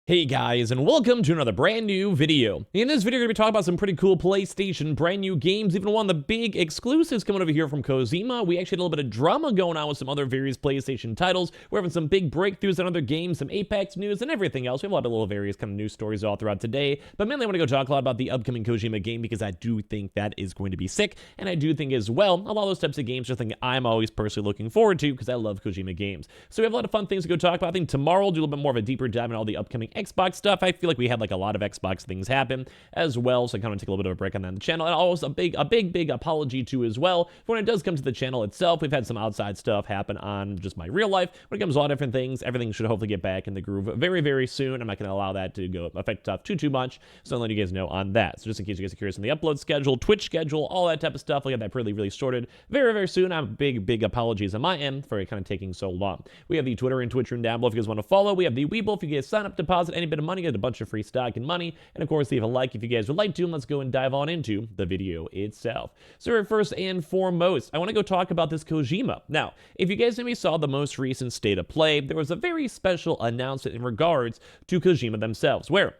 Hey guys, and welcome to another brand new video. In this video, we're going to be talking about some pretty cool PlayStation brand new games, even one of the big exclusives coming over here from Kojima. We actually had a little bit of drama going on with some other various PlayStation titles. We're having some big breakthroughs on other games, some Apex news, and everything else. We have a lot of little various kind of news stories all throughout today, but mainly I want to go talk a lot about the upcoming Kojima game because I do think that is going to be sick, and I do think as well, a lot of those types of games are things I'm always personally looking forward to because I love Kojima games. So we have a lot of fun things to go talk about. I think tomorrow we'll do a little bit more of a deeper dive in all the upcoming Xbox stuff. I feel like we had like a lot of Xbox things happen as well, so I kind of take a little bit of a break on that on the channel. And always a big apology to as well for when it does come to the channel itself. We've had some outside stuff happen on just my real life. When it comes to a lot of different things, everything should hopefully get back in the groove very soon. I'm not going to allow that to go affect stuff too much, so I'll let you guys know on that. So just in case you guys are curious on the upload schedule, Twitch schedule, all that type of stuff, we'll get that really sorted very soon. I'm big apologies on my end for it kind of taking so long. We have the Twitter and Twitch room down below if you guys want to follow. We have the Webull if you guys sign up, deposit any bit of money, get a bunch of free stock and money, and of course leave a like if you guys would like to, and let's go and dive on into the video itself. So first and foremost, I want to go talk about this Kojima. Now, if you guys maybe saw the most recent State of Play, there was a very special announcement in regards to Kojima themselves, where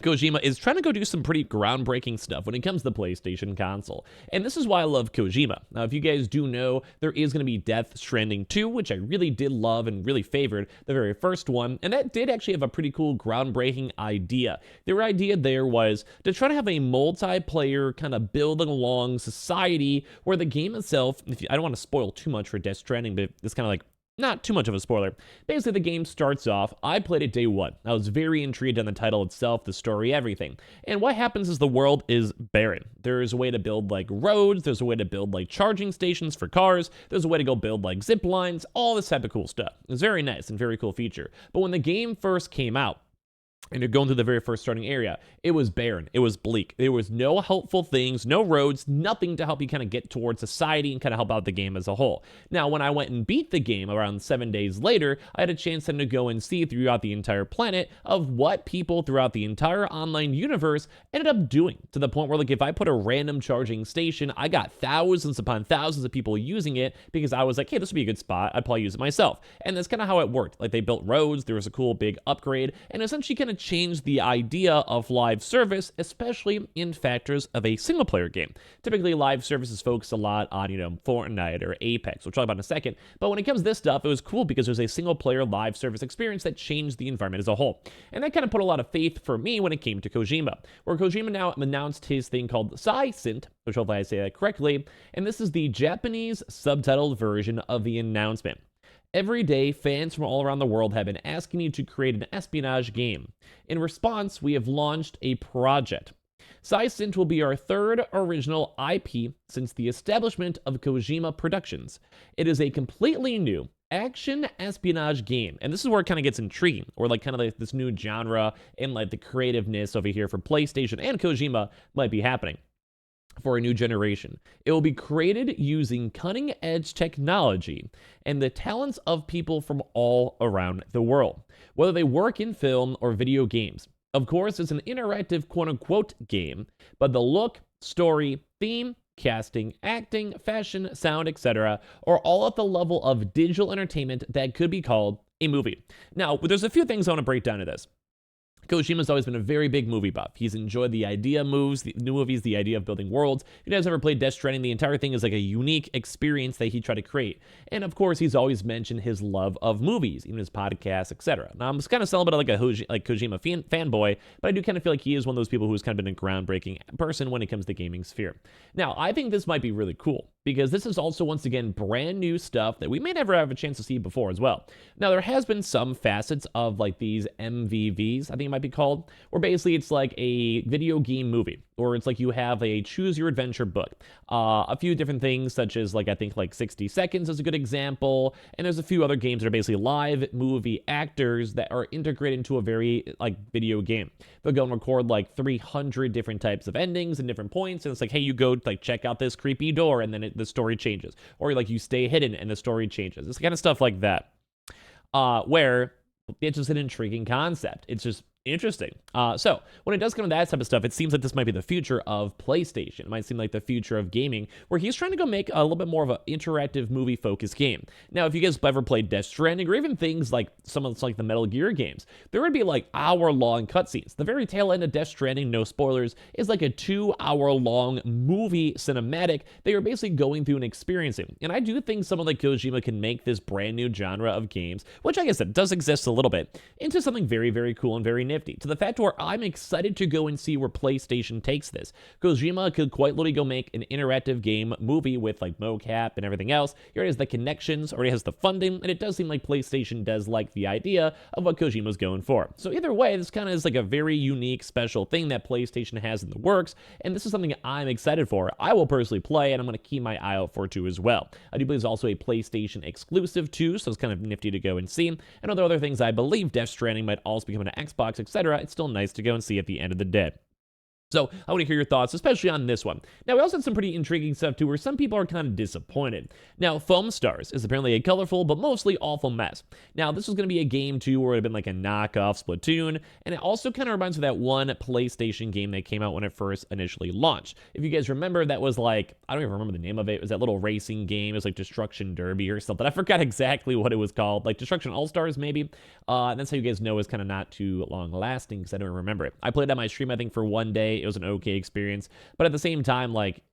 Kojima is trying to go do some pretty groundbreaking stuff when it comes to the PlayStation console. And this is why I love Kojima. Now, if you guys do know, there is going to be Death Stranding 2, which I really did love and really favored the very first one. And that did actually have a pretty cool groundbreaking idea. Their idea there was to try to have a multiplayer kind of building along society where the game itself, I don't want to spoil too much for Death Stranding, but it's kind of like not too much of a spoiler. Basically, the game starts off, I played it day one. I was very intrigued on the title itself, the story, everything. And what happens is the world is barren. There's a way to build like roads, there's a way to build like charging stations for cars, there's a way to go build like zip lines, all this type of cool stuff. It's very nice and very cool feature. But when the game first came out, and you're going through the very first starting area, it was barren. It was bleak. There was no helpful things, no roads, nothing to help you kind of get towards society and kind of help out the game as a whole. Now, when I went and beat the game around 7 days later, I had a chance then to go and see throughout the entire planet of what people throughout the entire online universe ended up doing, to the point where like if I put a random charging station, I got thousands upon thousands of people using it because I was like, hey, this would be a good spot. I'd probably use it myself. And that's kind of how it worked. Like they built roads, there was a cool big upgrade, and essentially kind of changed the idea of live service, especially in factors of a single player game. Typically, live services focus a lot on, Fortnite or Apex. We'll talk about in a second. But when it comes to this stuff, it was cool because there's a single player live service experience that changed the environment as a whole. And that kind of put a lot of faith for me when it came to Kojima, where Kojima now announced his thing called Physint, which hopefully I say that correctly. And this is the Japanese subtitled version of the announcement. Every day, fans from all around the world have been asking you to create an espionage game. In response, we have launched a project. Physint will be our third original IP since the establishment of Kojima Productions. It is a completely new action espionage game, and this is where it kind of gets intriguing, or like kind of like this new genre and like the creativeness over here for PlayStation and Kojima might be happening for a new generation. It will be created using cutting-edge technology and the talents of people from all around the world, whether they work in film or video games. Of course, it's an interactive quote-unquote game, but the look, story, theme, casting, acting, fashion, sound, etc. are all at the level of digital entertainment that could be called a movie. Now, there's a few things I want to break down to this. Kojima's always been a very big movie buff. He's enjoyed the idea of movies, the new movies, the idea of building worlds. If you guys ever played Death Stranding, the entire thing is like a unique experience that he tried to create. And of course, he's always mentioned his love of movies, even his podcasts, etc. Now, I'm just kind of selling a bit like a Kojima fanboy, but I do kind of feel like he is one of those people who's kind of been a groundbreaking person when it comes to gaming sphere. Now, I think this might be really cool because this is also, once again, brand new stuff that we may never have a chance to see before as well. Now, there has been some facets of like these MVVs, I think it might be called, where basically it's like a video game movie, or it's like you have a choose your adventure book. A few different things, such as like I think like 60 Seconds is a good example, and there's a few other games that are basically live movie actors that are integrated into a very like video game. They'll go and record like 300 different types of endings and different points, and it's like, hey, you go like check out this creepy door, and then the story changes, or like you stay hidden and the story changes. It's kind of stuff like that, where it's just an intriguing concept. It's just Interesting. So when it does come to that type of stuff, it seems like this might be the future of PlayStation. It might seem like the future of gaming, where he's trying to go make a little bit more of an interactive movie-focused game. Now, if you guys ever played Death Stranding, or even things like some of like the Metal Gear games, there would be like hour-long cutscenes. The very tail end of Death Stranding, no spoilers, is like a 2-hour-long movie cinematic that you're basically going through and experiencing. And I do think someone like Kojima can make this brand new genre of games, which I guess it does exist a little bit, into something very, very cool and very nifty, to the fact where I'm excited to go and see where PlayStation takes this. Kojima could quite literally go make an interactive game movie with like mocap and everything else. He already has the connections, already has the funding, and it does seem like PlayStation does like the idea of what Kojima's going for. So either way, this kind of is like a very unique, special thing that PlayStation has in the works, and this is something I'm excited for. I will personally play, and I'm going to keep my eye out for too as well. I do believe it's also a PlayStation exclusive too, so it's kind of nifty to go and see. And other things, I believe Death Stranding might also be coming to Xbox, etc. It's still nice to go and see at the end of the day. So I want to hear your thoughts, especially on this one. Now, we also had some pretty intriguing stuff, too, where some people are kind of disappointed. Now, Foamstars is apparently a colorful but mostly awful mess. Now, this was going to be a game, too, where it had been like a knockoff Splatoon, and it also kind of reminds me of that one PlayStation game that came out when it first initially launched. If you guys remember, that was like, I don't even remember the name of it. It was that little racing game. It was like Destruction Derby or something. I forgot exactly what it was called. Like Destruction All-Stars, maybe. And that's how you guys know it's kind of not too long-lasting, because I don't remember it. I played it on my stream, I think, for one day. It was an okay experience, but at the same time, like,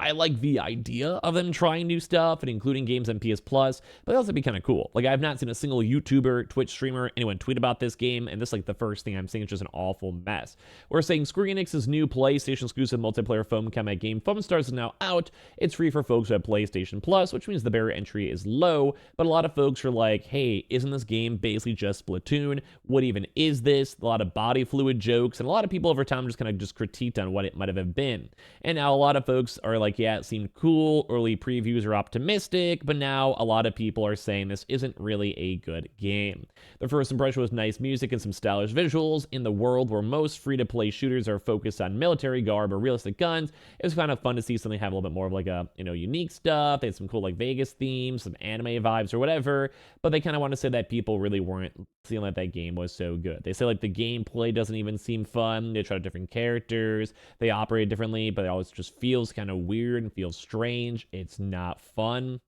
I like the idea of them trying new stuff and including games on PS Plus, but it also be kind of cool. Like, I've not seen a single YouTuber, Twitch streamer, anyone tweet about this game, and this is like the first thing I'm seeing is just an awful mess. We're saying Square Enix's new PlayStation exclusive multiplayer foam combat game Foamstars is now out. It's free for folks who have PlayStation Plus, which means the barrier entry is low, but a lot of folks are like, hey, isn't this game basically just Splatoon? What even is this? A lot of body fluid jokes, and a lot of people over time just kind of just critiqued on what it might have been. And now a lot of folks are like, yeah, it seemed cool, early previews are optimistic, but now a lot of people are saying this isn't really a good game. The first impression was nice music and some stylish visuals. In the world where most free-to-play shooters are focused on military garb or realistic guns, it was kind of fun to see something have a little bit more of like a, unique stuff. They had some cool like Vegas themes, some anime vibes or whatever, but they kind of want to say that people really weren't feeling like that game was so good. They say like the gameplay doesn't even seem fun. They tried different characters, they operate differently, but it always just feels kind of weird and feels strange. It's not fun.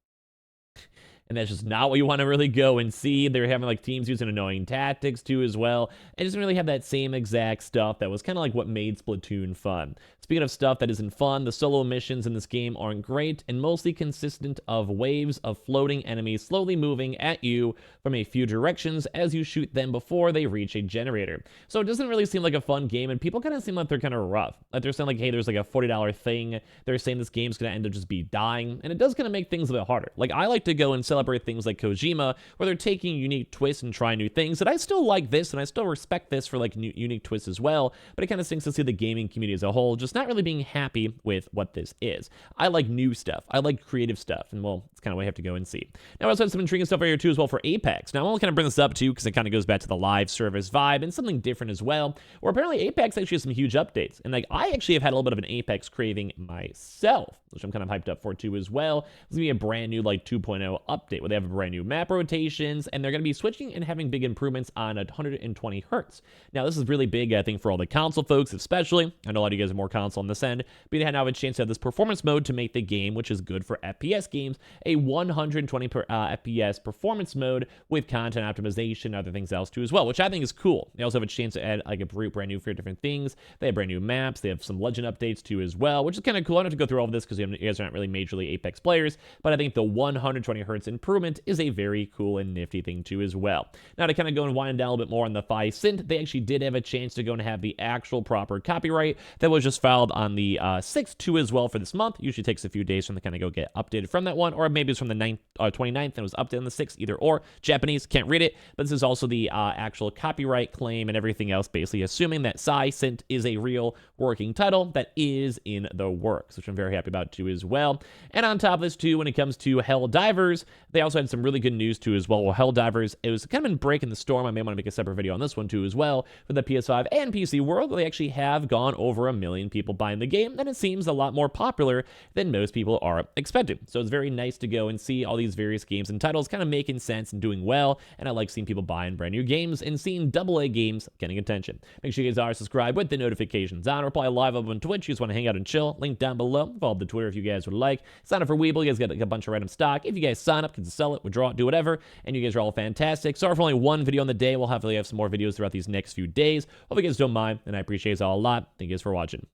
And that's just not what you want to really go and see. They're having like teams using annoying tactics too as well. It doesn't really have that same exact stuff that was kind of like what made Splatoon fun. Speaking of stuff that isn't fun, the solo missions in this game aren't great and mostly consistent of waves of floating enemies slowly moving at you from a few directions as you shoot them before they reach a generator. So it doesn't really seem like a fun game, and people kind of seem like they're kind of rough. Like they're saying like, hey, there's like a $40 thing. They're saying this game's going to end up just be dying, and it does kind of make things a bit harder. Like I like to go and celebrate things like Kojima, where they're taking unique twists and trying new things, and I still like this, and I still respect this for like new, unique twists as well, but it kind of stinks to see the gaming community as a whole just not really being happy with what this is. I like new stuff. I like creative stuff, and well, it's kind of what I have to go and see. Now, I also have some intriguing stuff right here too as well for Apex. Now, I want to kind of bring this up too because it kind of goes back to the live service vibe and something different as well, where apparently Apex actually has some huge updates, and like I actually have had a little bit of an Apex craving myself, which I'm kind of hyped up for too as well. There's gonna be a brand new like 2.0 update where they have a brand new map rotations, and they're gonna be switching and having big improvements on 120 hertz. Now, this is really big, I think, for all the console folks, especially. I know a lot of you guys are more console on this end, but you now have a chance to have this performance mode to make the game, which is good for FPS games, a 120 FPS performance mode with content optimization and other things else too as well, which I think is cool. They also have a chance to add like a brand new for different things. They have brand new maps. They have some legend updates too as well, which is kind of cool. I don't have to go through all of this because you guys are not really majorly Apex players, but I think the 120 hertz improvement is a very cool and nifty thing too as well. Now, to kind of go and wind down a little bit more on the Physint, they actually did have a chance to go and have the actual proper copyright that was just filed on the 6th too as well for this month. Usually takes a few days for them to kind of go get updated from that one, or maybe it's from the 29th and it was updated on the 6th, either or. Japanese, can't read it, but this is also the actual copyright claim and everything else, basically assuming that Physint is a real working title that is in the works, which I'm very happy about out too as well. And on top of this too, when it comes to Helldivers, they also had some really good news too as well. Well, Helldivers, it was kind of been breaking the storm. I may want to make a separate video on this one too as well for the PS5 and PC world. They actually have gone over 1 million people buying the game, and it seems a lot more popular than most people are expecting. So it's very nice to go and see all these various games and titles kind of making sense and doing well, and I like seeing people buying brand new games and seeing AA games getting attention. Make sure you guys are subscribed with the notifications on. We're probably live up on Twitch. You just want to hang out and chill. Link down below. Follow the Twitter if you guys would like. Sign up for Weeble. You guys get a bunch of random stock. If you guys sign up, you can sell it, withdraw it, do whatever, and you guys are all fantastic. Sorry for only one video on the day. We'll hopefully have some more videos throughout these next few days. Hope you guys don't mind, and I appreciate it all a lot. Thank you guys for watching.